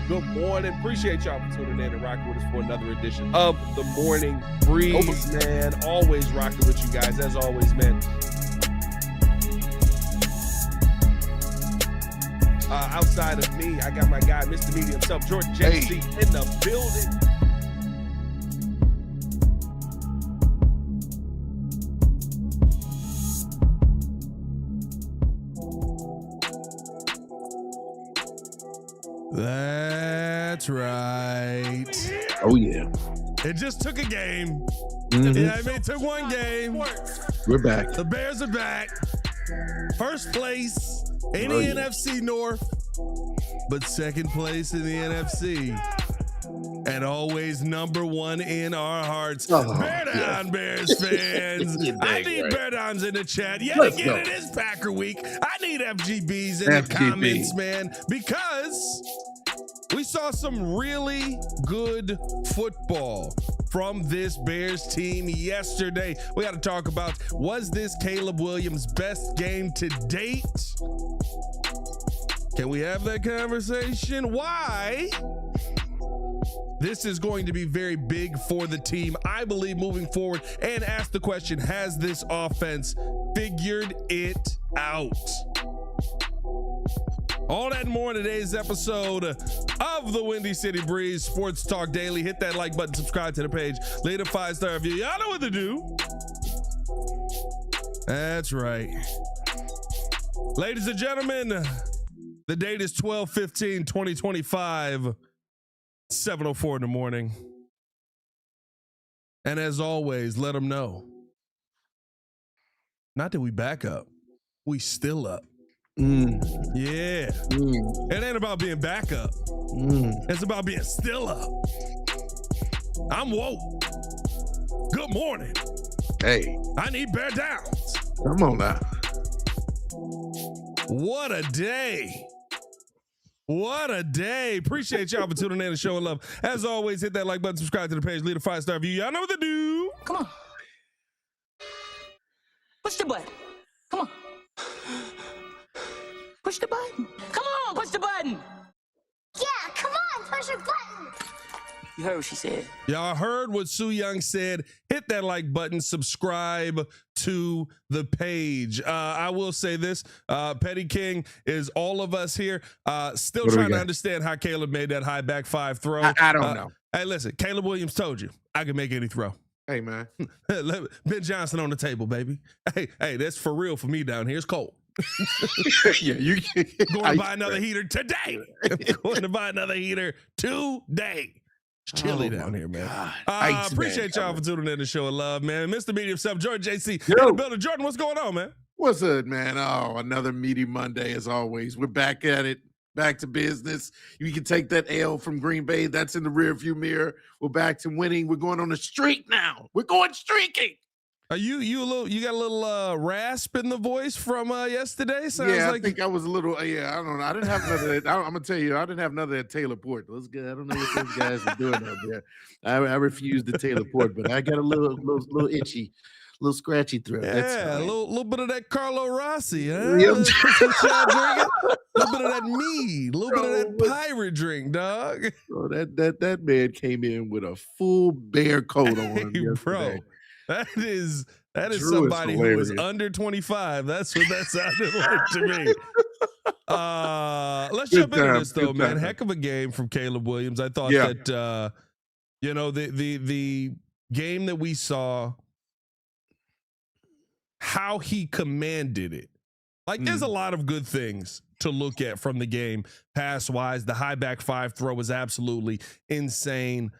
Good morning. Appreciate y'all for tuning in and rocking with us for another edition of the Morning Breeze, man. Always rocking with you guys, as always, man. Outside of me, I got my guy, Mr. Media himself, Jordan JC, in the building. That's right. Oh, yeah. It just took a game. Mm-hmm. Yeah, I mean, it took one game. We're back. The Bears are back. First place in the NFC North, but second place in the NFC. And always number one in our hearts. Bear down, Bears fans. I need Bear Downs in the chat. Yet again, it is Packer week. I need FGBs in the comments, man, because we saw some really good football from this Bears team yesterday. We got to talk about, was this Caleb Williams' best game to date? Can we have that conversation? Why? This is going to be very big for the team, I believe, moving forward, and ask the question, has this offense figured it out? All that and more in today's episode of the Windy City Breeze Sports Talk Daily. Hit that like button, subscribe to the page, leave a 5-star review. Y'all know what to do. That's right. Ladies and gentlemen, the date is 12/15/2025, 7:04 in the morning. And as always, let them know. Not that we back up, we still up. Yeah. It ain't about being back up. It's about being still up. I'm woke. Good morning. Hey. I need Bear Downs. Come on now. What a day. What a day. Appreciate y'all for tuning in and showing love. As always, hit that like button, subscribe to the page, leave a 5-star review. Y'all know what to do. Come on. Push the button. Come on. Push the button. Come on, push the button. Yeah, come on, push the button. You heard what she said. Y'all heard what Sue Young said. Hit that like button, subscribe to the page. I will say this, Petty King is all of us here. Still trying to understand how Caleb made that high back five throw. I don't know. Hey, listen, Caleb Williams told you, I can make any throw. Hey, man. Ben Johnson on the table, baby. Hey, that's for real for me down here. It's cold. Yeah, you going to buy another heater today. Going to buy another heater today. It's chilly down here, man. Appreciate y'all for tuning in to show of love, man. Mr. Media himself, Jordan JC, in the building. Jordan, what's going on, man? What's up, man? Oh, another meaty Monday as always. We're back at it. Back to business. You can take that L from Green Bay. That's in the rearview mirror. We're back to winning. We're going on a streak now. We're going streaking. Are you got a little rasp in the voice from yesterday? Sounds I like think I was a little. I don't know. I didn't have another. I'm gonna tell you, I didn't have another at Taylor Port. Those guys, I don't know what those guys are doing out there. I refused the Taylor Port, but I got a little itchy, little scratchy throat. Yeah, a little bit of that Carlo Rossi, huh? Yep. A little bit of that mead, a little bit of that pirate drink, dog. Bro, that man came in with a full bear coat on. Hey, bro. That is somebody who is under 25. That's what that sounded like to me. Let's jump into this though, man. Heck of a game from Caleb Williams. I thought that the game that we saw, how he commanded it. Like there's a lot of good things to look at from the game pass wise. The high back five throw was absolutely insane.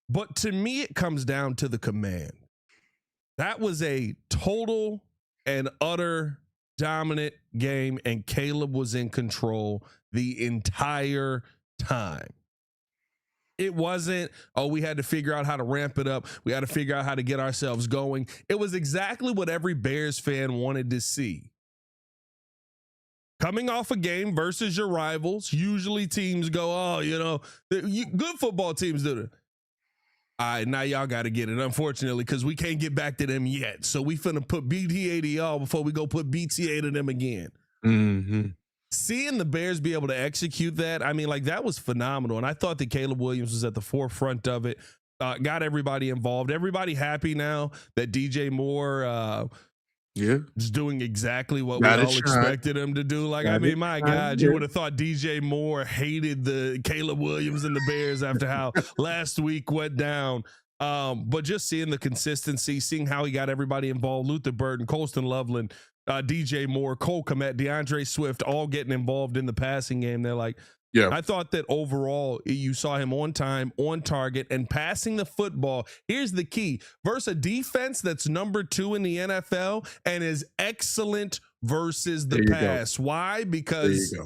But to me, it comes down to the command. That was a total and utter dominant game, and Caleb was in control the entire time. It wasn't, we had to figure out how to ramp it up. We had to figure out how to get ourselves going. It was exactly what every Bears fan wanted to see. Coming off a game versus your rivals, usually teams go, good football teams do it. All right, now y'all got to get it, unfortunately, because we can't get back to them yet. So we finna put BTA to y'all before we go put BTA to them again. Mm-hmm. seeing the Bears be able to execute that, I mean, like, that was phenomenal. And I thought that Caleb Williams was at the forefront of it. Got everybody involved. Everybody happy now that DJ Moore is doing exactly what we all expected him to do. Like, I mean, my God, you would have thought DJ Moore hated the Caleb Williams and the Bears after how last week went down. But just seeing the consistency, seeing how he got everybody involved, Luther Burden, Colston Loveland, DJ Moore, Cole Kmet, DeAndre Swift, all getting involved in the passing game. They're like, I thought that overall you saw him on time, on target, and passing the football. Here's the key. Versus a defense that's number 2 in the NFL and is excellent versus the pass. Why? Because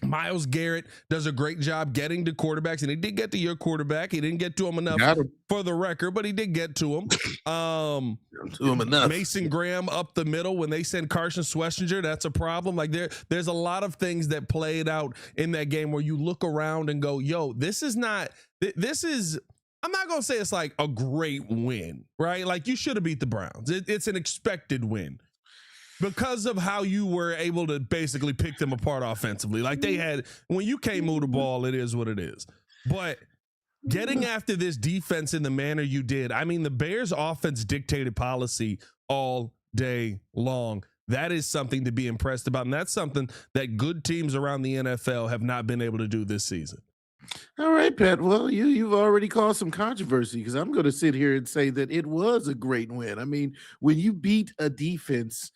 Myles Garrett does a great job getting to quarterbacks, and he did get to your quarterback. He didn't get to him enough for the record, but he did get to him. Enough. Mason Graham up the middle. When they send Carson Schlesinger, that's a problem. Like, there's a lot of things that played out in that game where you look around and go, yo, this is, I'm not going to say it's like a great win, right? Like, you should have beat the Browns. It's an expected win, because of how you were able to basically pick them apart offensively. Like, they had, when you can't move the ball, it is what it is. But getting after this defense in the manner you did, I mean, the Bears offense dictated policy all day long. That is something to be impressed about. And that's something that good teams around the NFL have not been able to do this season. All right, Pat. Well, you've already caused some controversy, because I'm going to sit here and say that it was a great win. I mean, when you beat a defense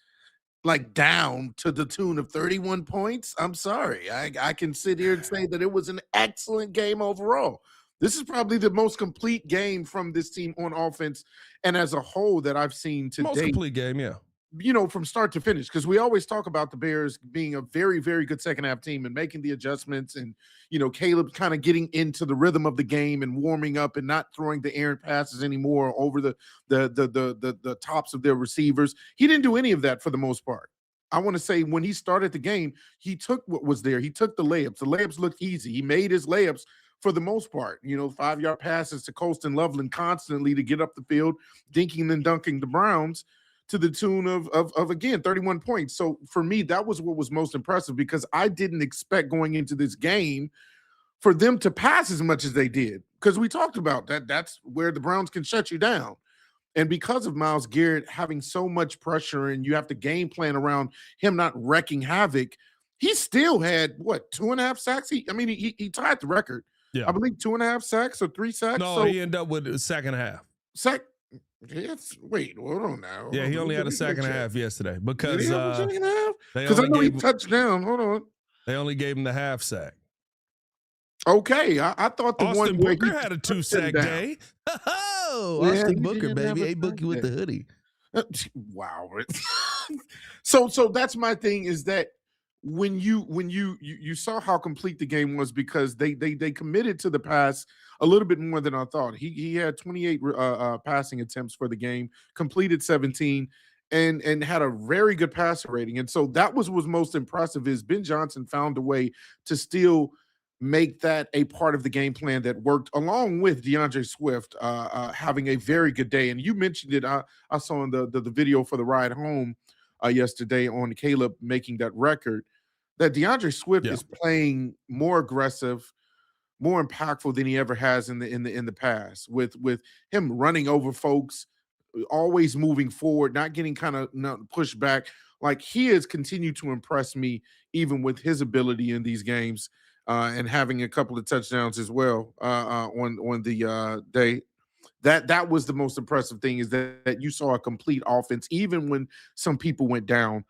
like down to the tune of 31 points, I'm sorry. I can sit here and say that it was an excellent game overall. This is probably the most complete game from this team on offense and as a whole that I've seen to Most date. complete game, yeah. You know, from start to finish, because we always talk about the Bears being a very, very good second half team and making the adjustments, and, you know, Caleb kind of getting into the rhythm of the game and warming up and not throwing the errant passes anymore over the tops of their receivers. He didn't do any of that for the most part. I want to say when he started the game, he took what was there. He took the layups. The layups looked easy. He made his layups for the most part. You know, 5-yard passes to Colston Loveland constantly to get up the field, dinking and dunking the Browns to the tune of again, 31 points. So for me, that was what was most impressive, because I didn't expect going into this game for them to pass as much as they did, because we talked about that. That's where the Browns can shut you down. And because of Myles Garrett having so much pressure and you have to game plan around him not wrecking havoc, he still had, 2.5 sacks? He tied the record. Yeah. I believe 2.5 sacks or 3 sacks. No, he ended up with the second half. Wait, hold on now. Yeah, he only had a second half yesterday, because because I know he touched down. Hold on. They only gave him the half sack. Okay, I thought the Austin one where Booker he had a 2-sack day. Oh, Yeah, Austin he Booker, did have baby. a Hey, Bookie with the hoodie. Wow. So that's my thing, is that when you saw how complete the game was, because they committed to the pass a little bit more than I thought. He had 28 passing attempts for the game, completed 17, and had a very good passer rating. And so that was most impressive, is Ben Johnson found a way to still make that a part of the game plan that worked, along with DeAndre Swift having a very good day. And you mentioned it. I saw in the video for the ride home yesterday on Caleb making that record, that DeAndre Swift is playing more aggressive, more impactful than he ever has in the past, with him running over folks, always moving forward, not getting kind of pushed back. Like, he has continued to impress me, even with his ability in these games, and having a couple of touchdowns as well on the day. That was the most impressive thing, is that you saw a complete offense, even when some people went down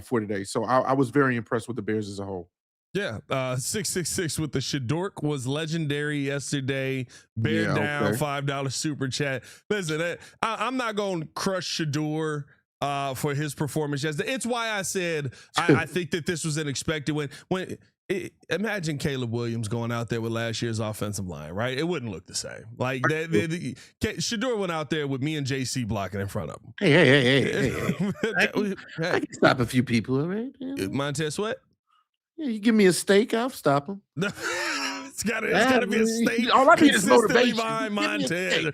for today. So I was very impressed with the Bears as a whole. Yeah, 666 with the Shadork was legendary yesterday. Bear down, $5 super chat. Listen, I'm not going to crush Shador for his performance yesterday. It's why I said I think that this was an expected win. Imagine Caleb Williams going out there with last year's offensive line, right? It wouldn't look the same. Like, Shador went out there with me and JC blocking in front of him. Hey. I can stop a few people, all right? Montez Sweat? Yeah, you give me a steak, I'll stop him. It's gotta be a steak. All I need is motivation. Behind Montez.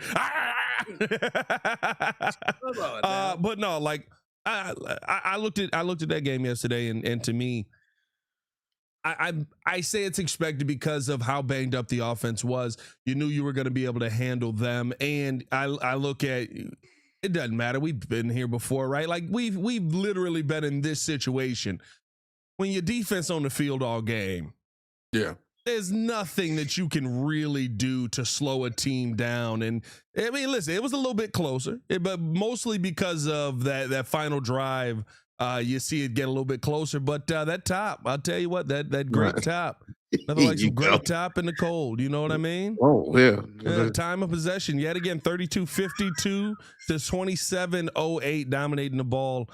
But no, like, I looked at that game yesterday, and to me, I say it's expected because of how banged up the offense was. You knew you were going to be able to handle them, and I look at it doesn't matter. We've been here before, right? Like we've literally been in this situation when your defense on the field all game. Yeah. There's nothing that you can really do to slow a team down. And I mean, listen, it was a little bit closer, but mostly because of that final drive. You see it get a little bit closer, but that top, I'll tell you what, that great top, nothing like some great top in the cold. You know what I mean? Oh, yeah. Time of possession, yet again, 32-52 to 27-08, dominating the ball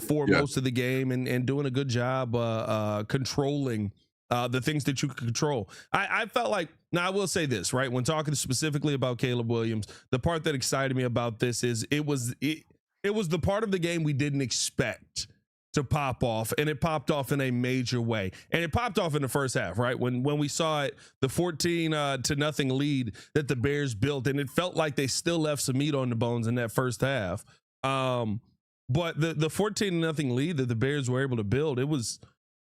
for most of the game and doing a good job controlling the things that you can control. I felt like, now I will say this, right? When talking specifically about Caleb Williams, the part that excited me about this is it was the part of the game we didn't expect to pop off, and it popped off in a major way. And it popped off in the first half, right? When we saw it, the 14-0 lead that the Bears built, and it felt like they still left some meat on the bones in that first half. But the 14-0 lead that the Bears were able to build, it was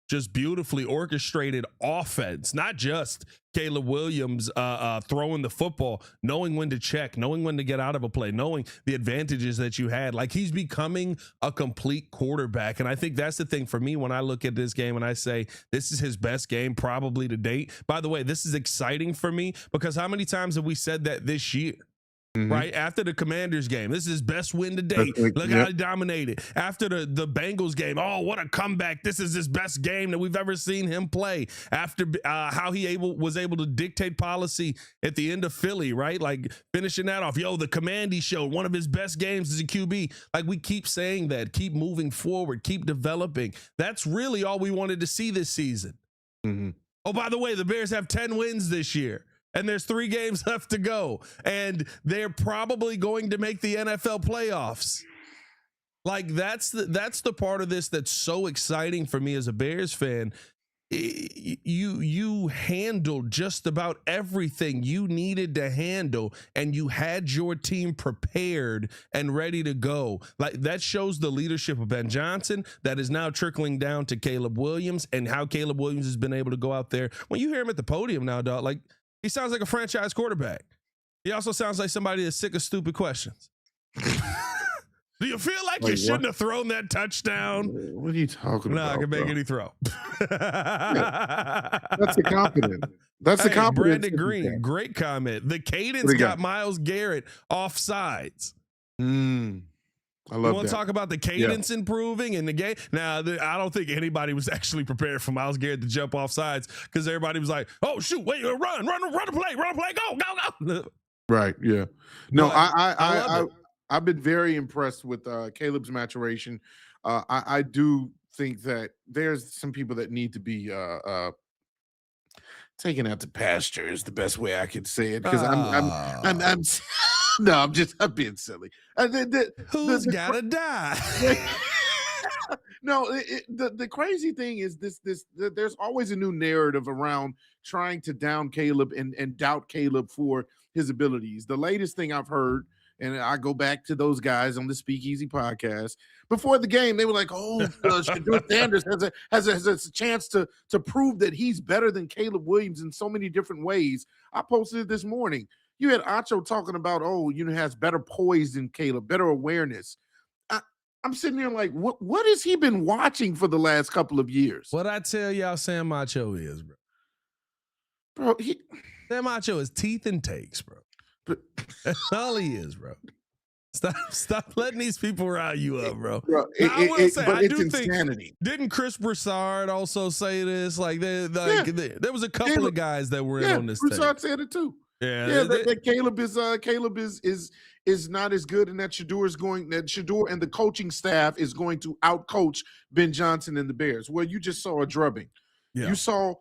just beautifully orchestrated offense, not just Caleb Williams throwing the football, knowing when to check, knowing when to get out of a play, knowing the advantages that you had. Like, he's becoming a complete quarterback. And I think that's the thing for me when I look at this game and I say this is his best game probably to date. By the way, this is exciting for me because how many times have we said that this year? Mm-hmm. Right after the Commanders game, this is his best win to date. Look how he dominated. After the Bengals game, oh, what a comeback! This is his best game that we've ever seen him play. After how he was able to dictate policy at the end of Philly, right? Like finishing that off. Yo, the command he showed, one of his best games as a QB. Like we keep saying that, keep moving forward, keep developing. That's really all we wanted to see this season. Mm-hmm. Oh, by the way, the Bears have 10 wins this year. And there's 3 games left to go. And they're probably going to make the NFL playoffs. Like, that's the part of this that's so exciting for me as a Bears fan. You handled just about everything you needed to handle, and you had your team prepared and ready to go. Like, that shows the leadership of Ben Johnson that is now trickling down to Caleb Williams, and how Caleb Williams has been able to go out there. When you hear him at the podium now, dog, like, he sounds like a franchise quarterback. He also sounds like somebody that's sick of stupid questions. Do you feel like you shouldn't have thrown that touchdown? What are you talking about? No, I can make any throw. That's the confidence. That's the confidence. Brandon Green, great comment. The cadence got Myles Garrett offsides. I love that. You want to talk about the cadence improving in the game? Now, I don't think anybody was actually prepared for Myles Garrett to jump off sides because everybody was like, oh, shoot, wait, run a play, go. Right, yeah. No, I've been very impressed with Caleb's maturation. I do think that there's some people that need to be taken out to pasture is the best way I could say it, because I'm no, I'm being silly. Who's gotta die? No, the crazy thing is this there's always a new narrative around trying to down Caleb and doubt Caleb for his abilities. The latest thing I've heard, and I go back to those guys on the Speakeasy podcast, before the game, they were like, oh, Shedeur Sanders has a chance to prove that he's better than Caleb Williams in so many different ways. I posted it this morning. You had Acho talking about, has better poise than Caleb, better awareness. I'm sitting there like, what has he been watching for the last couple of years? What I tell y'all Sam Acho is, bro. Bro, Sam Acho is teeth and takes, bro. That's all he is, bro. Stop letting these people rile you up, bro. I will say, I do insanity. Think, didn't Chris Broussard also say this? Like, there was a couple of guys that were in on this. Broussard said it too. Yeah, that Caleb is not as good, and that Shedeur and the coaching staff is going to outcoach Ben Johnson and the Bears. Well, you just saw a drubbing. Yeah. You saw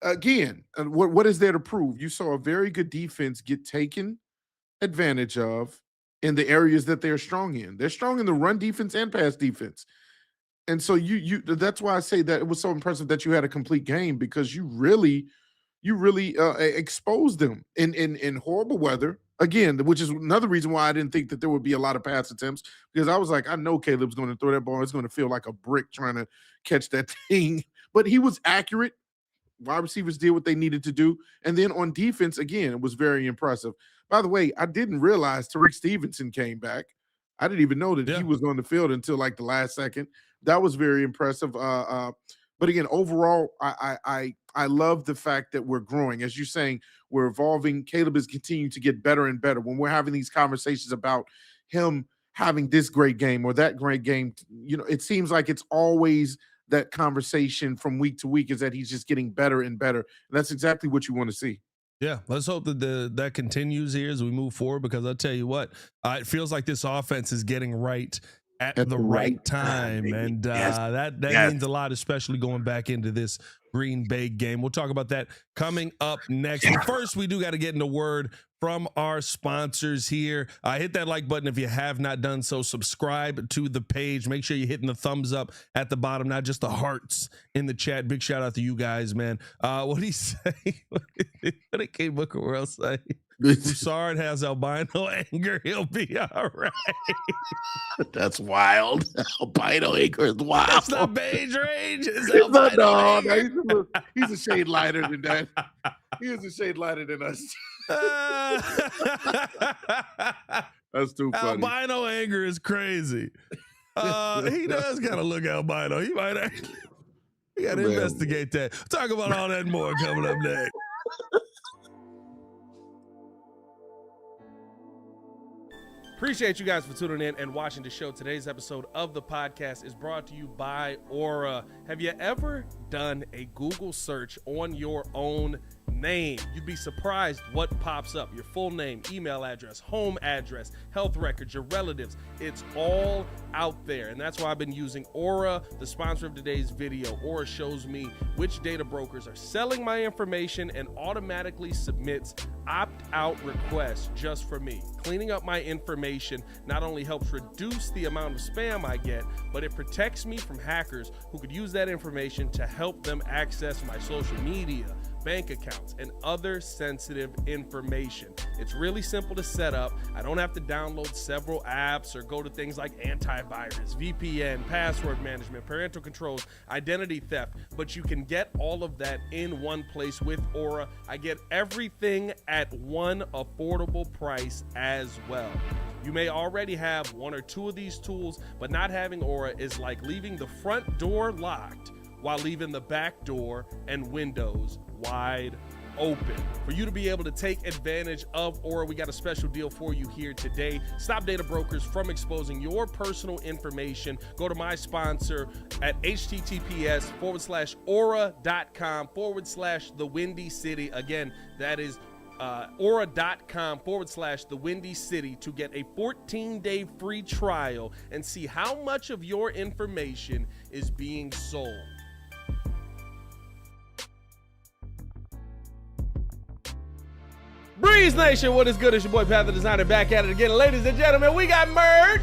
again. What is there to prove? You saw a very good defense get taken advantage of in the areas that they're strong in. They're strong in the run defense and pass defense, and so you. That's why I say that it was so impressive that you had a complete game, because you really exposed them in horrible weather again, which is another reason why I didn't think that there would be a lot of pass attempts, because I was like, I know Caleb's going to throw that ball. It's going to feel like a brick trying to catch that thing, but he was accurate. Wide receivers did what they needed to do. And then on defense, again, it was very impressive. By the way, I didn't realize Tariq Stevenson came back. I didn't even know that he was on the field until like the last second. That was very impressive. But again, overall, I love the fact that we're growing. As you're saying, we're evolving. Caleb is continuing to get better and better. When we're having these conversations about him having this great game or that great game, it seems like it's always that conversation from week to week is that he's just getting better and better. And that's exactly what you want to see. Yeah, let's hope that that continues here as we move forward, because I'll tell you what, it feels like this offense is getting right at the right time. And that means a lot, especially going back into this Green Bay game. We'll talk about that coming up next. But first, we do got to get in a word from our sponsors here. Hit that like button if you have not done so. Subscribe to the page. Make sure you're hitting the thumbs up at the bottom, not just the hearts in the chat. Big shout out to you guys, man. What did he say? What did K Booker World say? Broussard has albino anger. He'll be all right. That's wild. Albino anger is wild. It's not beige rage. It's albino anger. He's a shade lighter than that. He is a shade lighter than us. That's too funny. Albino anger is crazy. He does kind of look albino. He might actually. We got to investigate that. Talk about all that and more coming up next. Appreciate you guys for tuning in and watching the show. Today's episode of the podcast is brought to you by Aura. Have you ever done a Google search on your own name? You'd be surprised what pops up. Your full name, email address, home address, health records, your relatives. It's all out there. And that's why I've been using Aura, the sponsor of today's video. Aura shows me which data brokers are selling my information and automatically submits opt-out requests just for me. Cleaning up my information not only helps reduce the amount of spam I get, but it protects me from hackers who could use that information to help them access my social media, bank accounts, and other sensitive information. It's really simple to set up. I don't have to download several apps or go to things like antivirus, VPN, password management, parental controls, identity theft, but you can get all of that in one place with Aura. I get everything at one affordable price as well. You may already have one or two of these tools, but not having Aura is like leaving the front door locked while leaving the back door and windows wide open. For you to be able to take advantage of Aura, we got a special deal for you here today. Stop data brokers from exposing your personal information. Go to my sponsor at https:/aura.com/the Windy City. Again, that is aura.com/the Windy City to get a 14-day free trial and see how much of your information is being sold. Breeze Nation, what is good? It's your boy Pat the Designer back at it again. Ladies and gentlemen, we got merch.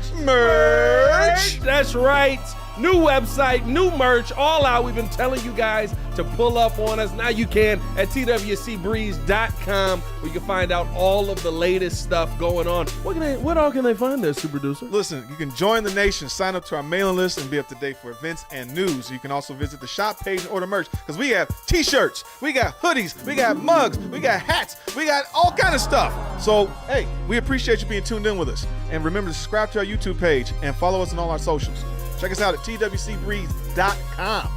That's right. New website, new merch, all out. We've been telling you guys to pull up on us. Now you can at twcbreeze.com, where you can find out all of the latest stuff going on. What all can they find there, Super Producer? Listen, you can join the nation, sign up to our mailing list, and be up to date for events and news. You can also visit the shop page and order merch, because we have t-shirts, we got hoodies, we got mugs, we got hats, we got all kind of stuff. So, hey, we appreciate you being tuned in with us. And remember to subscribe to our YouTube page and follow us on all our socials. Check us out at twcbreeze.com.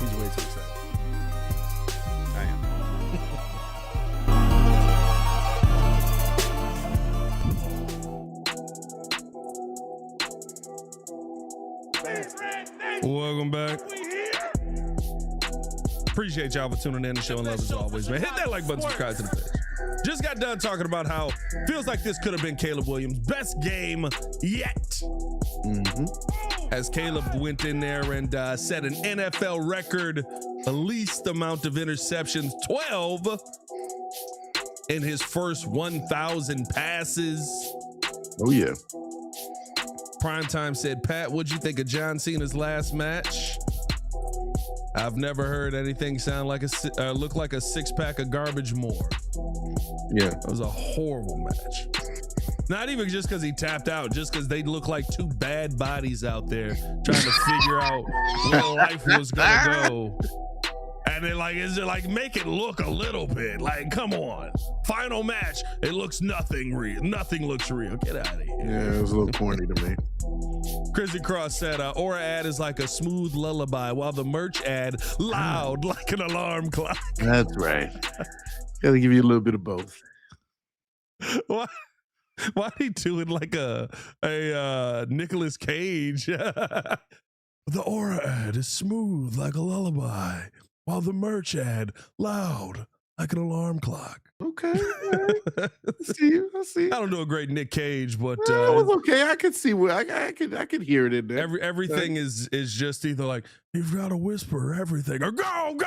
He's way too excited. I am. Welcome back. Appreciate y'all for tuning in and showing love as always, man. Hit that like button, subscribe to the page. Just got done talking about how feels like this could have been Caleb Williams' best game yet. As Caleb went in there and set an NFL record, the least amount of interceptions, 12 in his first 1,000 passes. Oh, yeah. Primetime said, Pat, what'd you think of John Cena's last match? I've never heard anything sound like look like a six-pack of garbage more. Yeah. It was a horrible match. Not even just because he tapped out, just because they look like two bad bodies out there trying to figure out where life was going to go. And And it is it make it look a little bit come on. Final match, it looks nothing real. Nothing looks real. Get out of here. Yeah, it was a little corny to me. Chrissy Cross said, Aura ad is like a smooth lullaby, while the merch ad loud like an alarm clock. That's right. Gotta give you a little bit of both. Why he doing like a Nicolas Cage? The Aura ad is smooth like a lullaby, while the merch ad loud like an alarm clock. Okay. I see you. I don't do a great Nick Cage, but it was okay. I could see where I could hear it in there. Everything is just either like you've got to whisper everything or go.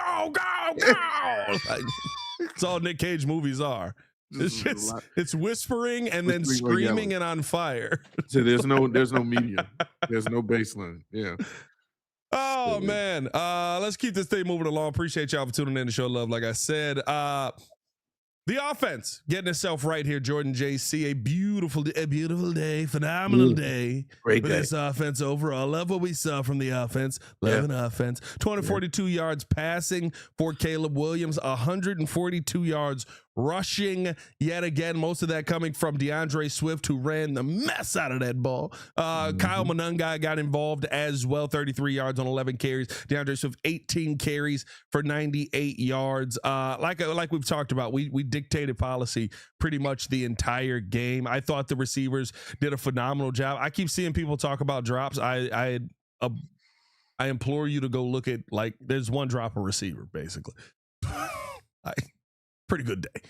It's all Nick Cage movies are. It's whispering and then screaming and on fire. So there's no medium. There's no baseline. Yeah. Oh man. Let's keep this thing moving along. Appreciate y'all for tuning in to show love. Like I said, the offense getting itself right here. Jordan JC, a beautiful day, phenomenal day. Great for day. This offense overall. Love what we saw from the offense. Love an offense. 242 yards passing for Caleb Williams, 142 yards rushing yet again. Most of that coming from DeAndre Swift, who ran the mess out of that ball. Kyle Monungai got involved as well, 33 yards on 11 carries. DeAndre Swift, 18 carries for 98 yards. Like we've talked about, we dictated policy pretty much the entire game. I thought the receivers did a phenomenal job. I keep seeing people talk about drops. I implore you to go look at, there's one drop a receiver, basically. Pretty good day.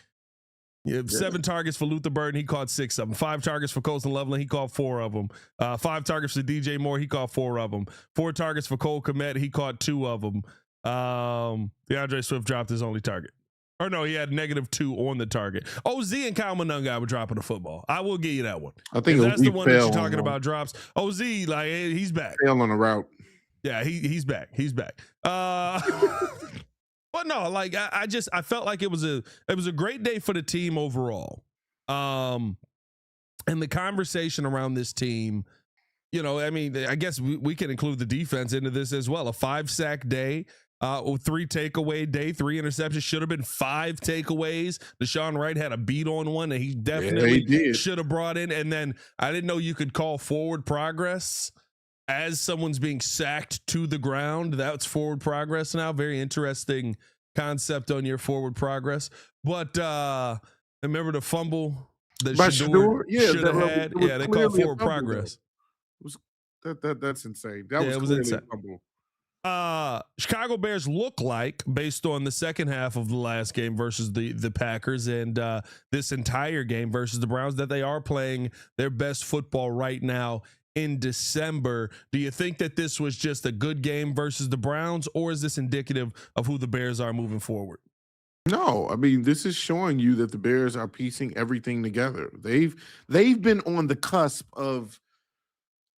You have 7 targets for Luther Burden. He caught 6 of them. 5 targets for Colston Loveland. He caught 4 of them. 5 targets for DJ Moore. He caught 4 of them. 4 targets for Cole Kmet. He caught 2 of them. DeAndre Swift dropped his only target. Or no, he had -2 on the target. OZ and Kyle Monungai were dropping the football. I will give you that one. I think that's the one that you're talking about drops. OZ, he's back. Fell on the route. Yeah, he's back. He's back. But no, I felt like it was a great day for the team overall. And the conversation around this team, I guess we can include the defense into this as well. A 5-sack day, 3 takeaway day, 3 interceptions. Should have been 5 takeaways. Deshaun Wright had a beat on one that he definitely should have brought in. And then I didn't know you could call forward progress as someone's being sacked to the ground. That's forward progress now. Very interesting concept on your forward progress. But remember the fumble that Shedeur should have had? Yeah, they called forward progress. That's insane. That was insane. Chicago Bears look like, based on the second half of the last game versus the Packers and this entire game versus the Browns, that they are playing their best football right now in December. Do you think that this was just a good game versus the Browns, or is this indicative of who the Bears are moving forward? No, I mean, this is showing you that the Bears are piecing everything together. They've been on the cusp of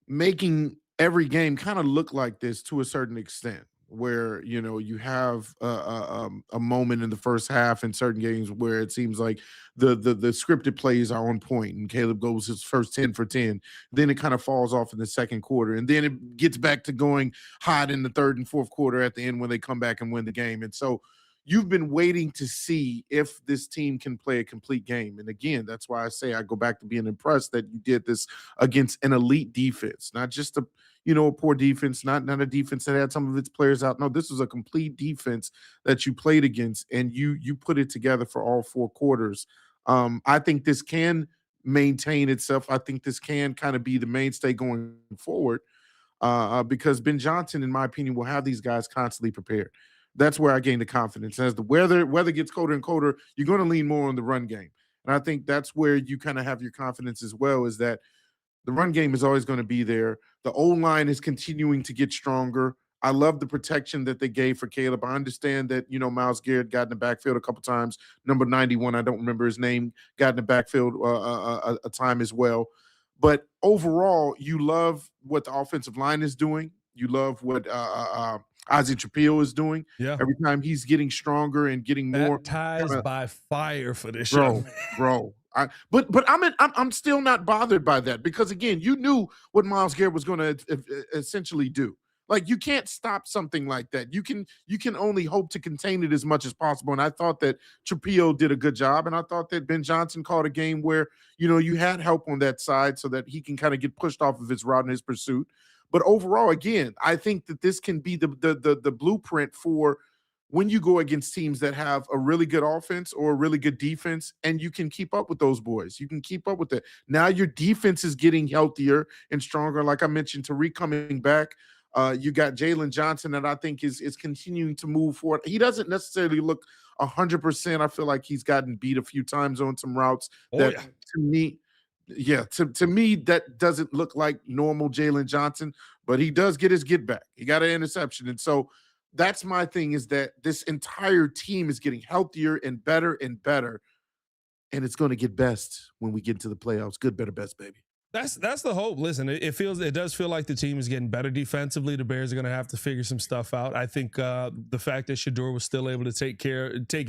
making every game kind of look like this to a certain extent, where you have a moment in the first half in certain games where it seems like the scripted plays are on point and Caleb goes his first 10 for 10. Then it kind of falls off in the second quarter, and then it gets back to going hot in the third and fourth quarter at the end when they come back and win the game. And so you've been waiting to see if this team can play a complete game. And again, that's why I say I go back to being impressed that you did this against an elite defense, not just a poor defense, not a defense that had some of its players out. No, this was a complete defense that you played against, and you put it together for all 4 quarters. I think this can maintain itself. I think this can kind of be the mainstay going forward because Ben Johnson, in my opinion, will have these guys constantly prepared. That's where I gain the confidence. As the weather gets colder and colder, you're going to lean more on the run game. And I think that's where you kind of have your confidence as well, is that the run game is always going to be there. The O-line is continuing to get stronger. I love the protection that they gave for Caleb. I understand that, Myles Garrett got in the backfield a couple times. Number 91, I don't remember his name, got in the backfield a time as well. But overall, you love what the offensive line is doing. You love what Isaac Trapeel is doing. Yeah. Every time he's getting stronger and getting more baptized by fire for this show. Bro. But I'm still not bothered by that because, again, you knew what Myles Garrett was going to essentially do. Like, you can't stop something like that. You can only hope to contain it as much as possible. And I thought that Trujillo did a good job, and I thought that Ben Johnson called a game where, you had help on that side so that he can kind of get pushed off of his route and his pursuit. But overall, again, I think that this can be the blueprint for when you go against teams that have a really good offense or a really good defense, and you can keep up with those boys. You can keep up with it. Now your defense is getting healthier and stronger. Like I mentioned, Tariq coming back. You got Jalen Johnson that I think is continuing to move forward. He doesn't necessarily look 100%. I feel like he's gotten beat a few times on some routes to me, to me, that doesn't look like normal Jalen Johnson, but he does get his get back. He got an interception. And so that's my thing, is that this entire team is getting healthier and better and better. And it's going to get best when we get into the playoffs. Good, better, best, baby. That's the hope. Listen, it does feel like the team is getting better defensively. The Bears are going to have to figure some stuff out. I think the fact that Shedeur was still able to take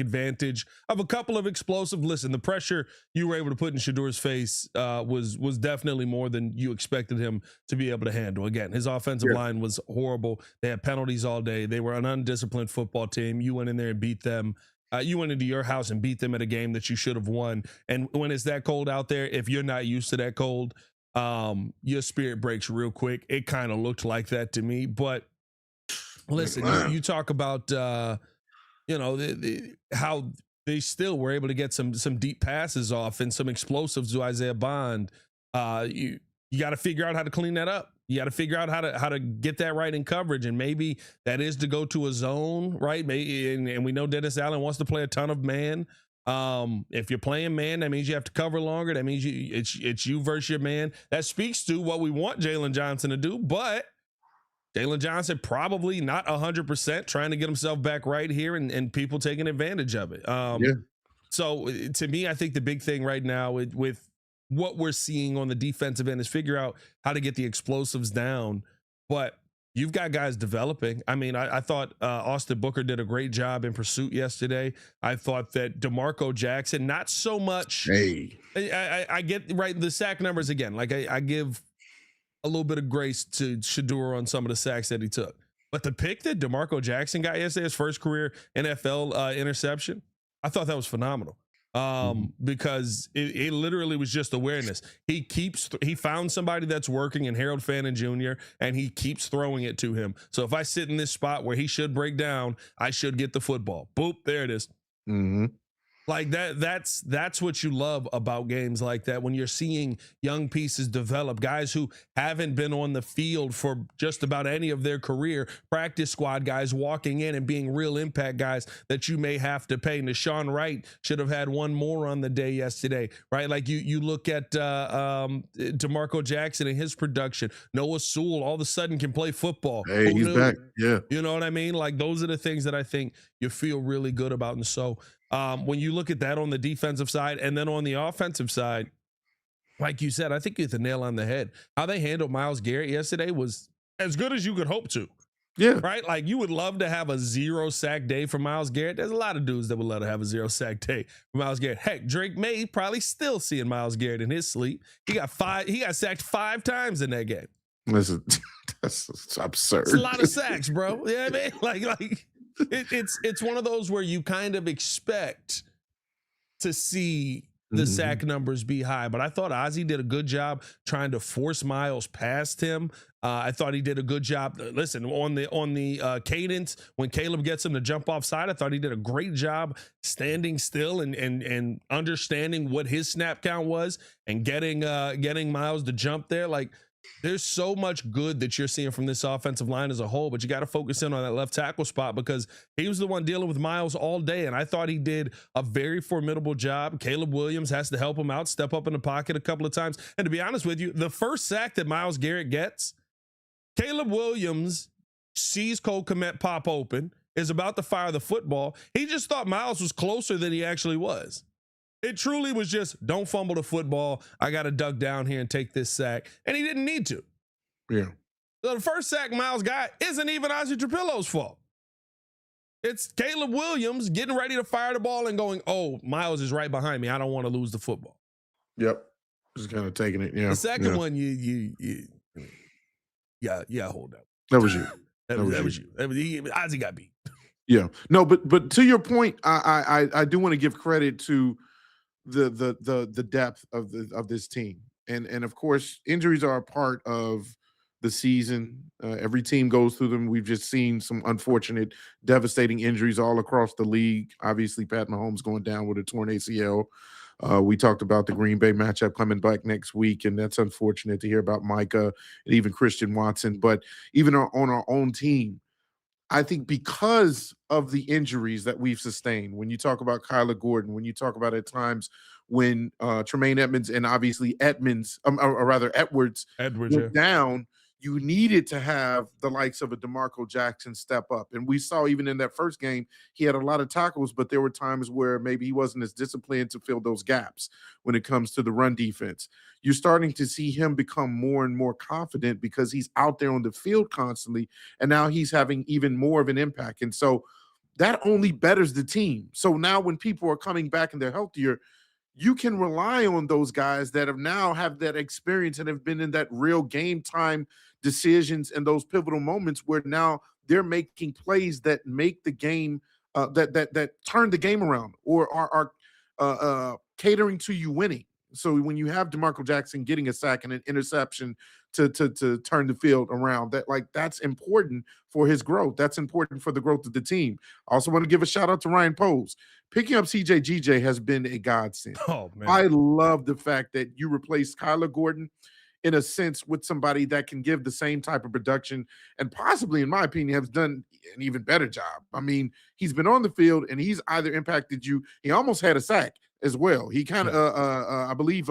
advantage of a couple of explosive. Listen, the pressure you were able to put in Shadeur's face was definitely more than you expected him to be able to handle. Again, his offensive line was horrible. They had penalties all day. They were an undisciplined football team. You went in there and beat them. You went into your house and beat them at a game that you should have won. And when it's that cold out there, if you're not used to that cold, your spirit breaks real quick. It kind of looked like that to me. But listen, you talk about how they still were able to get some deep passes off and some explosives to Isaiah Bond. You got to figure out how to clean that up. You got to figure out how to get that right in coverage, and maybe that is to go to a zone, right? Maybe, and we know Dennis Allen wants to play a ton of man. If you're playing man, that means you have to cover longer. That means it's you versus your man. That speaks to what we want Jalen Johnson to do, but Jalen Johnson probably not 100% trying to get himself back right here, and people taking advantage of it. So to me, I think the big thing right now with what we're seeing on the defensive end is figure out how to get the explosives down. But you've got guys developing. I mean, I thought Austin Booker did a great job in pursuit yesterday. I thought that DeMarco Jackson, not so much. Hey, I get right the sack numbers again. Like I give a little bit of grace to Shedeur on some of the sacks that he took. But the pick that DeMarco Jackson got yesterday, his first career NFL interception, I thought that was phenomenal. Because it literally was just awareness. He found somebody that's working in Harold Fannin Jr. and he keeps throwing it to him. So if I sit in this spot where he should break down, I should get the football. Boop, there it is. Like that's what you love about games like that, when you're seeing young pieces develop, guys who haven't been on the field for just about any of their career, practice squad guys walking in and being real impact guys that you may have to pay. Nashawn Wright should have had one more on the day yesterday, right? Like you look at DeMarco Jackson and his production. Noah Sewell all of a sudden can play football. Hey, he's back. Yeah. You know what I mean? Like those are the things that I think you feel really good about. And so when you look at that on the defensive side and then on the offensive side, like you said, I think you hit the nail on the head. How they handled Myles Garrett yesterday was as good as you could hope to. Yeah. Right? Like you would love to have a 0 sack day for Myles Garrett. There's a lot of dudes that would love to have a 0 sack day for Myles Garrett. Heck, Drake May probably still seeing Myles Garrett in his sleep. He got sacked 5 times in that game. Listen, that's absurd. It's a lot of sacks, bro. Yeah, you know I mean? Like it's one of those where you kind of expect to see the sack numbers be high, but I thought Ozzie did a good job trying to force Myles past him. I thought he did a good job. Listen, on the cadence when Caleb gets him to jump offside, I thought he did a great job standing still and understanding what his snap count was and getting Myles to jump there. Like, there's so much good that you're seeing from this offensive line as a whole, but you got to focus in on that left tackle spot because he was the one dealing with Myles all day, and I thought he did a very formidable job. Caleb Williams has to help him out, step up in the pocket a couple of times. And to be honest with you, the first sack that Myles Garrett gets, Caleb Williams sees Cole Kmet pop open, is about to fire the football. He just thought Myles was closer than he actually was. It truly was just, don't fumble the football. I got to duck down here and take this sack. And he didn't need to. Yeah. So the first sack Myles got isn't even Ozzie Trapillo's fault. It's Caleb Williams getting ready to fire the ball and going, oh, Myles is right behind me. I don't want to lose the football. Yep. Just kind of taking it. Yeah. The second one, yeah, hold up. That was you. That was you. Ozzie got beat. Yeah. No, but to your point, I do want to give credit to the depth of this team. And of course, injuries are a part of the season. Every team goes through them. We've just seen some unfortunate, devastating injuries all across the league. Obviously, Pat Mahomes going down with a torn ACL. We talked about the Green Bay matchup coming back next week, and that's unfortunate to hear about Micah and even Christian Watson. But even on our own team, I think because of the injuries that we've sustained, when you talk about Kyler Gordon, when you talk about at times when Tremaine Edmonds and obviously Edwards went down, you needed to have the likes of a DeMarco Jackson step up. And we saw even in that first game, he had a lot of tackles, but there were times where maybe he wasn't as disciplined to fill those gaps when it comes to the run defense. You're starting to see him become more and more confident because he's out there on the field constantly, and now he's having even more of an impact. And so that only betters the team. So now when people are coming back and they're healthier, you can rely on those guys that have that experience and have been in that real game time decisions and those pivotal moments where now they're making plays that make the game that turn the game around or are catering to you winning. So when you have DeMarco Jackson getting a sack and an interception to turn the field around, that's important for his growth. That's important for the growth of the team. I also want to give a shout out to Ryan Poles. Picking up CJ GJ has been a godsend. Oh, man. I love the fact that you replaced Kyler Gordon in a sense with somebody that can give the same type of production and possibly, in my opinion, has done an even better job. I mean, he's been on the field and he's either impacted you. He almost had a sack as well. He kind of, I believe,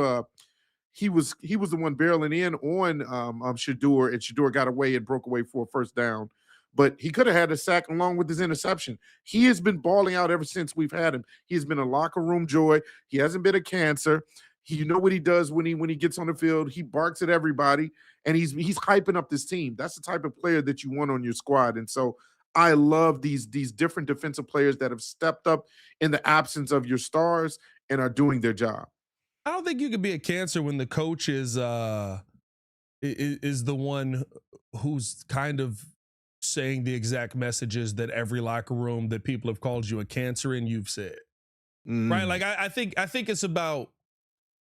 he was the one barreling in on Shador, and Shador got away and broke away for a first down. But he could have had a sack along with his interception. He has been balling out ever since we've had him. He's been a locker room joy. He hasn't been a cancer. You know what he does when he gets on the field? He barks at everybody, and he's hyping up this team. That's the type of player that you want on your squad. And so I love these different defensive players that have stepped up in the absence of your stars and are doing their job. I don't think you could be a cancer when the coach is the one who's kind of saying the exact messages that every locker room that people have called you a cancer in, you've said. Right? Like I think it's about,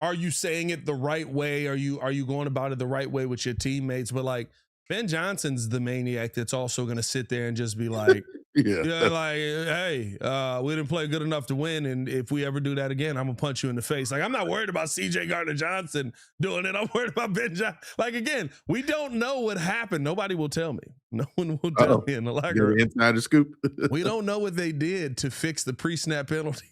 are you saying it the right way? Are you going about it the right way with your teammates? But like Ben Johnson's the maniac that's also going to sit there and just be like, hey, we didn't play good enough to win, and if we ever do that again, I'm gonna punch you in the face. Like, I'm not worried about CJ Gardner-Johnson doing it. I'm worried about Ben Johnson. Like, again, we don't know what happened. Nobody will tell me. No one will tell me in the locker room. Insider scoop. We don't know what they did to fix the pre-snap penalty.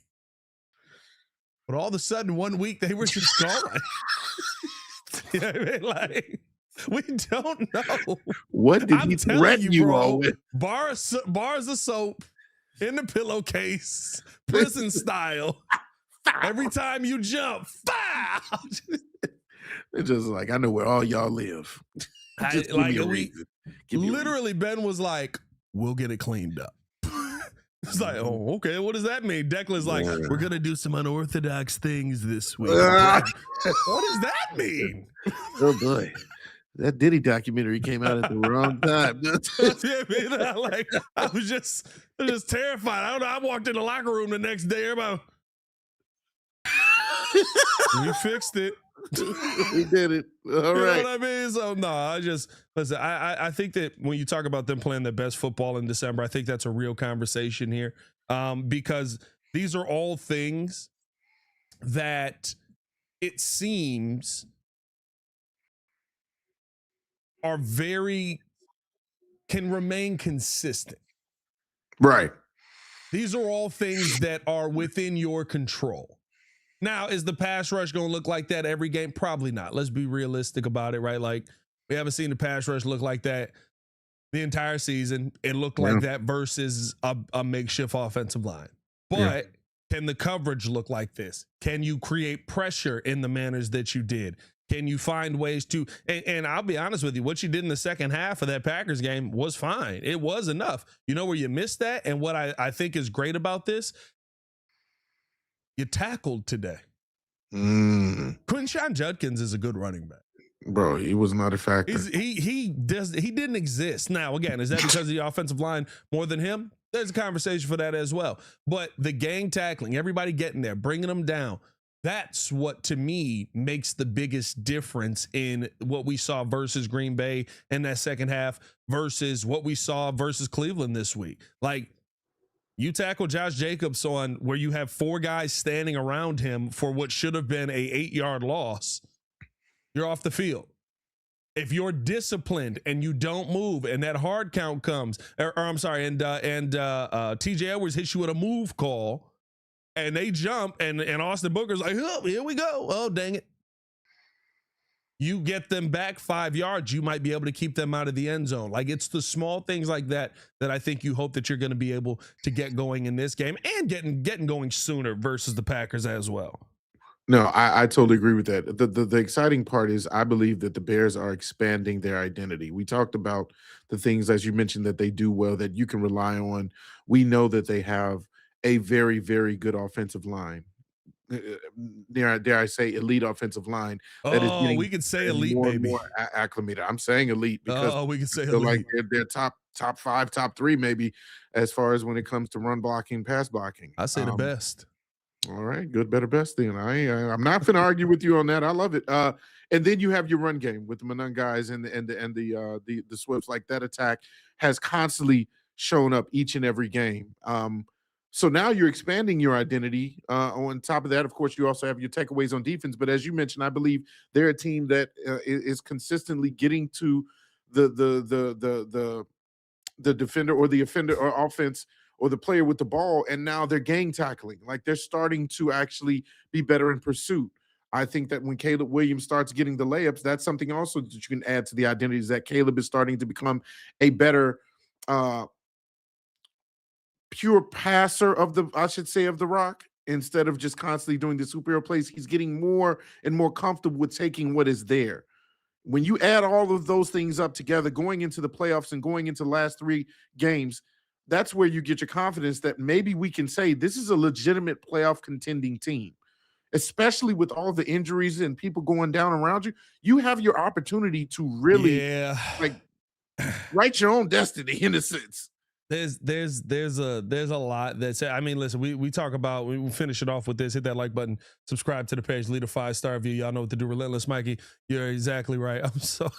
But all of a sudden, 1 week, they were just gone. You know what I mean? Like, we don't know. What did he threaten you all with? Bars of soap in the pillowcase, prison style. Every time you jump, foul. It's just like, I know where all y'all live. Literally, Ben was like, we'll get it cleaned up. It's like, oh, okay, what does that mean? Declan's like, we're going to do some unorthodox things this week. What does that mean? Oh, boy. That Diddy documentary came out at the wrong time. I was just terrified. I don't know. I walked in the locker room the next day. Everybody, we fixed it. We did it. All right. You know what I mean? So no, listen. I think that when you talk about them playing their best football in December, I think that's a real conversation here, because these are all things that it seems can remain consistent. Right. These are all things that are within your control. Now, is the pass rush going to look like that every game? Probably not. Let's be realistic about it, right? Like, we haven't seen the pass rush look like that the entire season. It looked like that versus a makeshift offensive line. But can the coverage look like this? Can you create pressure in the manners that you did? Can you find ways to, and I'll be honest with you, what you did in the second half of that Packers game was fine. It was enough. You know where you missed that? And what I think is great about this, you tackled today. Quinshon Judkins is a good running back. Bro, he was not a factor. He didn't exist. Now, again, is that because of the offensive line more than him? There's a conversation for that as well. But the gang tackling, everybody getting there, bringing them down, that's what, to me, makes the biggest difference in what we saw versus Green Bay in that second half versus what we saw versus Cleveland this week. Like, you tackle Josh Jacobs on where you have 4 guys standing around him for what should have been a 8-yard loss, you're off the field. If you're disciplined and you don't move and that hard count comes, or I'm sorry, and TJ Edwards hits you with a move call and they jump and Austin Booker's like, oh, here we go. Oh, dang it. You get them back 5 yards, you might be able to keep them out of the end zone. Like, it's the small things like that that I think you hope that you're going to be able to get going in this game and getting going sooner versus the Packers as well. No, I totally agree with that. The exciting part is I believe that the Bears are expanding their identity. We talked about the things, as you mentioned, that they do well, that you can rely on. We know that they have a very, very good offensive line. Dare I say elite offensive line that is getting we can say elite, more baby. and more acclimated. I'm saying elite because we can say I feel elite. like they're top 5, top 3 maybe as far as when it comes to run blocking, pass blocking. I say the best. All right, good, better, best. Then I'm not going to argue with you on that. I love it. And then you have your run game with the Manon guys and the Swifts. Like, that attack has constantly shown up each and every game. So now you're expanding your identity. On top of that, of course, you also have your takeaways on defense. But as you mentioned, I believe they're a team that is consistently getting to the defender or the offender or offense or the player with the ball, and now they're gang tackling. Like, they're starting to actually be better in pursuit. I think that when Caleb Williams starts getting the layups, that's something also that you can add to the identity, is that Caleb is starting to become a better pure passer of the rock, instead of just constantly doing the superhero plays. He's getting more and more comfortable with taking what is there. When you add all of those things up together, going into the playoffs and going into the last 3 games, that's where you get your confidence that maybe we can say this is a legitimate playoff contending team, especially with all the injuries and people going down around you. You have your opportunity to really write your own destiny in a sense. There's a lot that's, I mean, listen, we talk about, we finish it off with this. Hit that like button, subscribe to the page, leave a 5-star review. Y'all know what to do. Relentless Mikey, you're exactly right. I'm so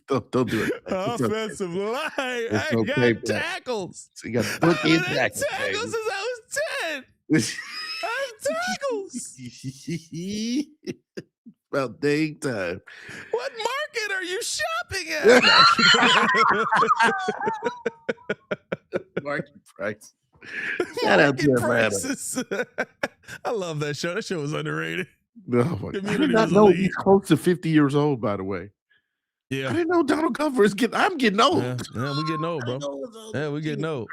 don't do it. Offensive line. I got tackles. So you got tackles since I was 10. I have tackles. About dang time. What market are you shopping at? Market price. Shout out to prices. I love that show. That show was underrated. No, I did not know he's close to 50 years old, by the way. Yeah. I didn't know Donald Glover is I'm getting old. Yeah, we getting old, bro. Yeah, we getting old.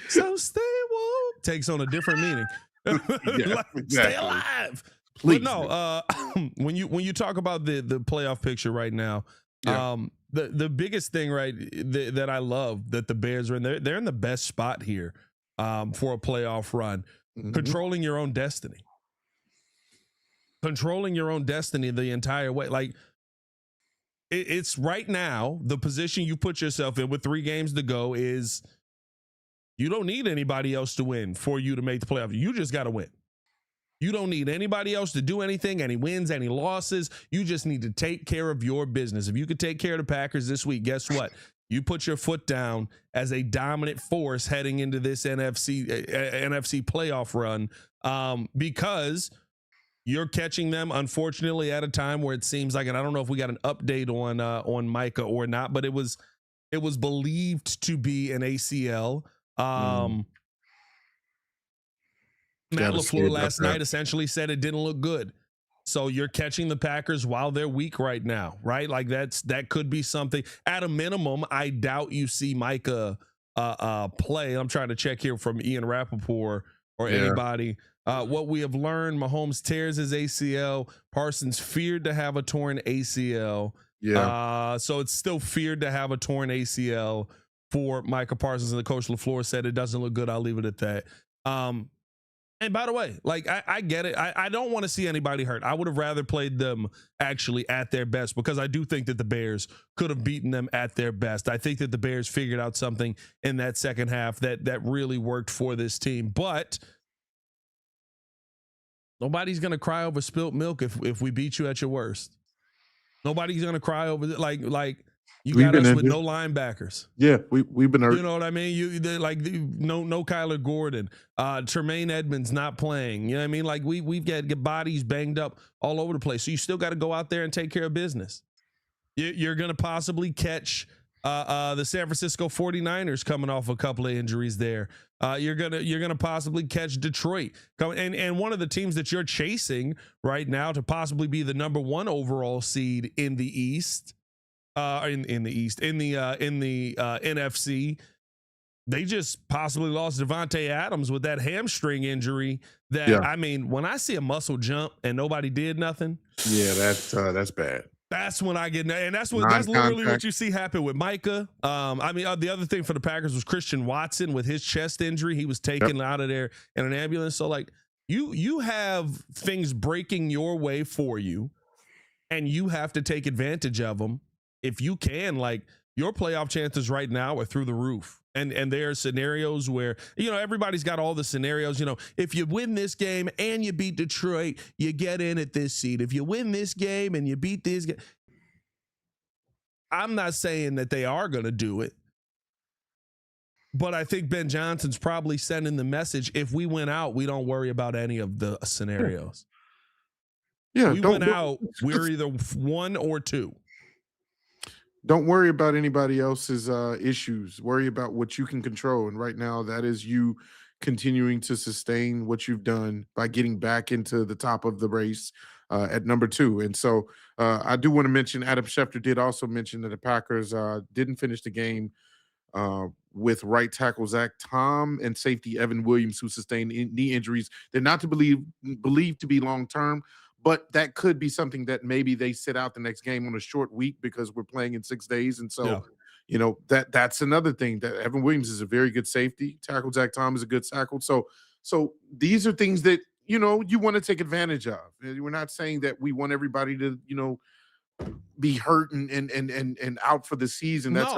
So stay woke takes on a different meaning. Yeah, exactly. Stay alive. Please. But no, when you talk about the playoff picture right now, the biggest thing, right, that I love that the Bears are in, they're in the best spot here for a playoff run. Mm-hmm. Controlling your own destiny. Controlling your own destiny the entire way. Like, it's right now, the position you put yourself in with 3 games to go is you don't need anybody else to win for you to make the playoff. You just got to win. You don't need anybody else to do anything, any wins, any losses. You just need to take care of your business. If you could take care of the Packers this week, guess what? You put your foot down as a dominant force heading into this NFC playoff run, because you're catching them, unfortunately, at a time where it seems like, and I don't know if we got an update on Micah or not, but it was believed to be an ACL. Matt LaFleur last night essentially said it didn't look good. So you're catching the Packers while they're weak right now, right? Like, that could be something. At a minimum, I doubt you see Micah play. I'm trying to check here from Ian Rappaport or anybody. What we have learned, Mahomes tears his ACL. Parsons feared to have a torn ACL. So it's still feared to have a torn ACL for Micah Parsons, and the coach LaFleur said it doesn't look good. I'll leave it at that. And by the way, like I get it. I don't want to see anybody hurt. I would have rather played them actually at their best because I do think that the Bears could have beaten them at their best. I think that the Bears figured out something in that second half that really worked for this team. But nobody's gonna cry over spilt milk if we beat you at your worst. Nobody's gonna cry over like you We've got been us with injured. no linebackers. Yeah, we've been hurt. You know what I mean? No Kyler Gordon, Tremaine Edmonds not playing. You know what I mean? Like we've got bodies banged up all over the place. So you still got to go out there and take care of business. You're going to possibly catch the San Francisco 49ers coming off a couple of injuries there. You're gonna possibly catch Detroit, and one of the teams that you're chasing right now to possibly be the number 1 overall seed in the East. In the NFC, they just possibly lost Devontae Adams with that hamstring injury. I mean, when I see a muscle jump and nobody did nothing, yeah, that's bad. That's when I get, and that's literally what you see happen with Micah. I mean, the other thing for the Packers was Christian Watson with his chest injury. He was taken out of there in an ambulance. So like you have things breaking your way for you, and you have to take advantage of them. If you can, like your playoff chances right now are through the roof. And there are scenarios where, everybody's got all the scenarios. If you win this game and you beat Detroit, you get in at this seed. If you win this game and you beat this game. I'm not saying that they are going to do it. But I think Ben Johnson's probably sending the message, if we win out, we don't worry about any of the scenarios. Yeah, we win out, we're either 1 or 2. Don't worry about anybody else's issues. Worry about what you can control. And right now, that is you continuing to sustain what you've done by getting back into the top of the race at number 2. And so I do want to mention Adam Schefter did also mention that the Packers didn't finish the game with right tackle Zach Tom and safety Evan Williams, who sustained knee injuries. They're not to believed to be long-term, but that could be something that maybe they sit out the next game on a short week because we're playing in 6 days. And so, that's another thing, that Evan Williams is a very good safety. Tackle Zach Tom is a good tackle. So these are things that, you want to take advantage of. We're not saying that we want everybody to, be hurt and out for the season. That's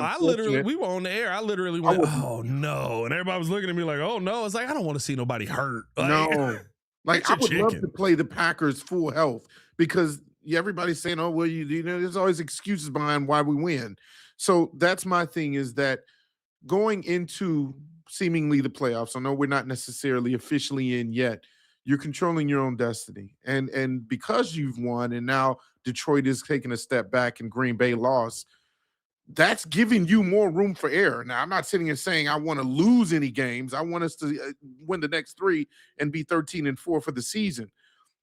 we were on the air. I literally went, oh no. And everybody was looking at me like, oh no. It's like, I don't want to see nobody hurt. No. Like, I would love to play the Packers full health because everybody's saying, oh, well, there's always excuses behind why we win. So that's my thing, is that going into seemingly the playoffs, I know we're not necessarily officially in yet, you're controlling your own destiny. And because you've won and now Detroit is taking a step back and Green Bay lost, that's giving you more room for error. Now, I'm not sitting here saying I want to lose any games. I want us to win the next 3 and be 13-4 for the season.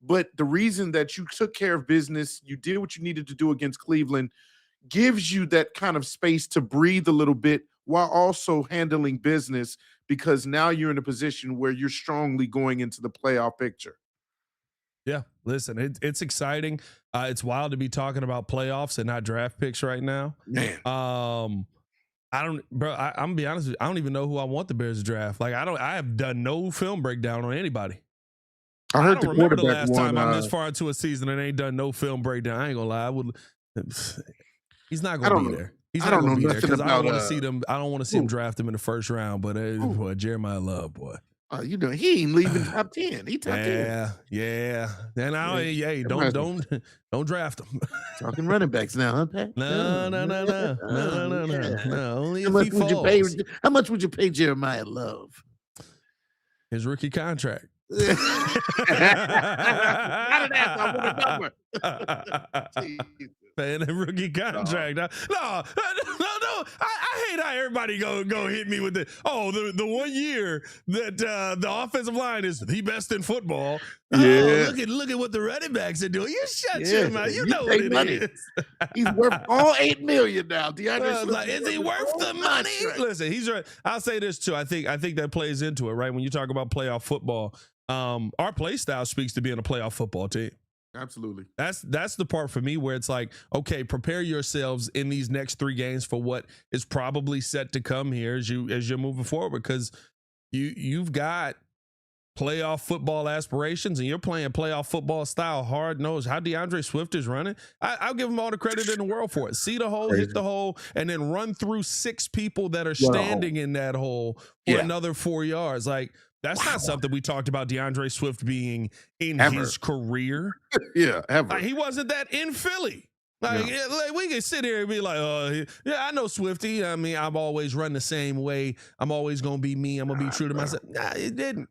But the reason that you took care of business, you did what you needed to do against Cleveland, gives you that kind of space to breathe a little bit while also handling business, because now you're in a position where you're strongly going into the playoff picture. Yeah, listen, it's exciting. It's wild to be talking about playoffs and not draft picks right now. Man, I'm gonna be honest with you, I don't even know who I want the Bears to draft. Like, I have done no film breakdown on anybody. I heard don't remember the last time I'm this far into a season and ain't done no film breakdown. I ain't gonna lie. He's not gonna be there. He's not gonna be there because I don't want to see them. I don't want to see him draft him in the first round. But boy, Jeremiah Love, boy. He ain't leaving top 10. He top 10. Yeah. And don't draft him. Talking running backs now, huh, Pat? No. Only if he falls. How much would you pay Jeremiah Love? His rookie contract. Paying a rookie contract. No. I hate how everybody go hit me with the 1 year that the offensive line is the best in football. Yeah. Look at what the running backs are doing. You shut your mouth. You know what it is. He's worth all $8 million now. Is he worth the money? Listen, he's right. I'll say this too. I think that plays into it, right? When you talk about playoff football, our play style speaks to being a playoff football team. Absolutely. That's the part for me where it's like, okay, prepare yourselves in these next 3 games for what is probably set to come here as you're moving forward, because you've got playoff football aspirations and you're playing playoff football style hard nosed, how DeAndre Swift is running, I'll give him all the credit in the world for it. See the hole, hit the hole, and then run through 6 people that are standing in that hole for another 4 yards. Like, that's not something we talked about DeAndre Swift being in his career. Ever. Like, he wasn't that in Philly. Like, like, we can sit here and be like, I know Swifty. I mean, I've always run the same way. I'm always going to be me. I'm going to be true to myself. Nah, it didn't.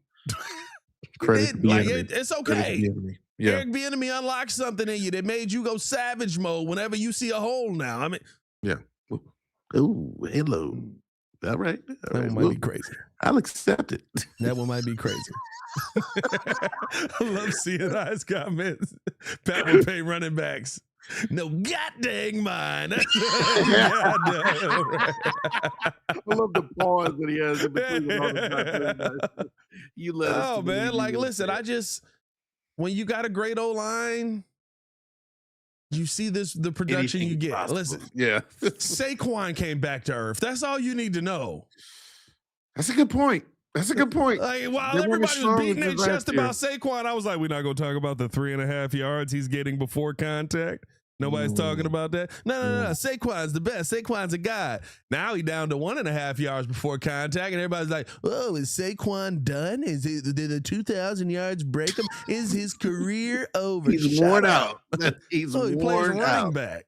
It's okay. Eric Bieniemy unlocked something in you that made you go savage mode whenever you see a hole now. I mean, Oh, hello. All right. That one might be crazy. I'll accept it. That one might be crazy. I love seeing I's comments. Pat will pay running backs. No goddamn mine. I love the pause that he has in between all the You let us. Oh man, like listen, when you got a great O-line, you see the production you get. Possible. Listen, Saquon came back to earth. That's all you need to know. That's a good point. Like, while everybody was beating their chest about Saquon, I was like, we're not going to talk about the 3.5 yards he's getting before contact. Nobody's talking about that. No. Saquon's the best. Saquon's a guy. Now he down to 1.5 yards before contact, and everybody's like, "Oh, is Saquon done? Did the 2,000 yards break him? Is his career over? He's worn out. He's he plays worn running out. back."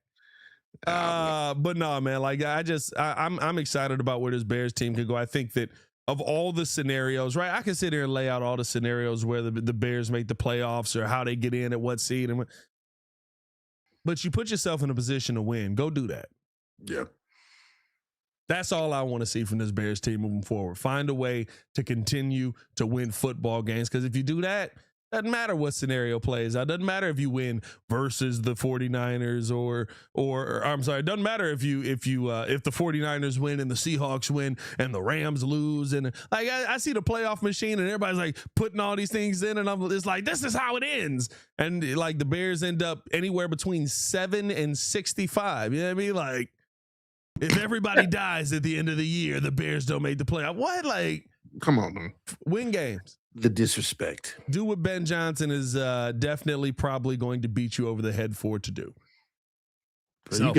But no, man. Like, I'm excited about where this Bears team can go. I think that of all the scenarios, right? I can sit here and lay out all the scenarios where the Bears make the playoffs or how they get in at what seed and. But you put yourself in a position to win. Go do that. Yeah. That's all I want to see from this Bears team moving forward. Find a way to continue to win football games. Because if you do that, doesn't matter what scenario plays out. Doesn't matter if you win versus the 49ers or I'm sorry, it doesn't matter if the 49ers win and the Seahawks win and the Rams lose. And like I see the playoff machine and everybody's like putting all these things in and it's like, this is how it ends. And like the Bears end up anywhere between 7 and 65. You know what I mean? Like, if everybody dies at the end of the year, the Bears don't make the playoff. What? Like, come on, man. Win games. The disrespect. Do what Ben Johnson is definitely probably going to beat you over the head for to do. So,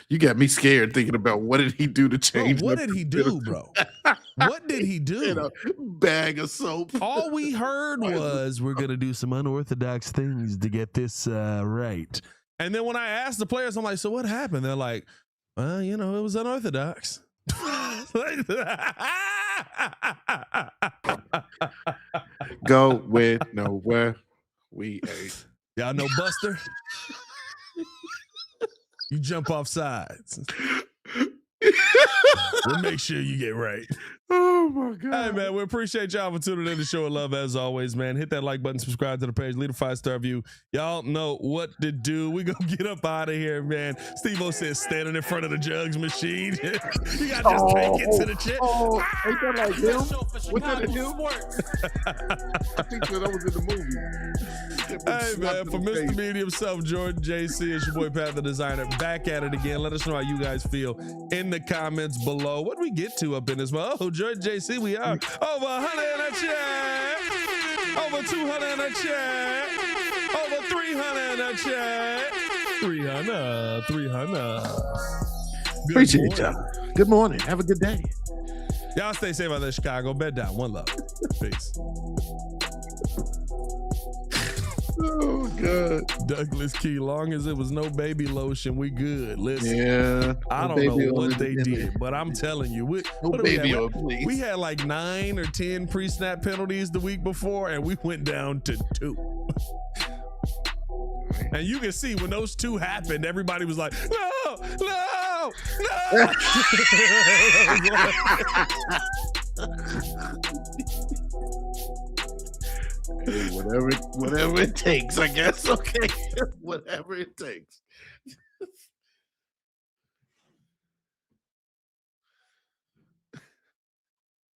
you got me scared thinking about what did he do to change. What did he do, bro? What did he do? In a bag of soap. All we heard was we're going to do some unorthodox things to get this right. And then when I asked the players, I'm like, so what happened? They're like, well, it was unorthodox. Go with nowhere. We ain't. Y'all know Buster? You jump off sides. We'll make sure you get right. Oh my God. Hey man, we appreciate y'all for tuning in to Show of Love as always, man. Hit that like button, subscribe to the page, leave a 5-star review. Y'all know what to do. We gonna get up out of here, man. Steve-O says standing in front of the jugs machine. You gotta just take it to the chip. Oh, ain't that like him? Was that in him? I think that was in the movie. Hey man, for Mr. Media himself, Jordan JC, it's your boy Pat the Designer, back at it again. Let us know how you guys feel in the comments below. What do we get to up in this month? Oh, Jordan JC, we are over 100 in the chat, over 200 in the chat, over 300 in the chat, 300. Appreciate y'all. Good morning. Have a good day. Y'all stay safe out there, Chicago. Bed down. One love. Peace. Oh, God. Douglas Key, long as it was no baby lotion, we good. Listen, yeah, I don't know what they did, but I'm telling you, we had like 9 or 10 pre-snap penalties the week before, and we went down to 2. And you can see when those 2 happened, everybody was like, no. Hey, whatever it takes, I guess. Okay, whatever it takes.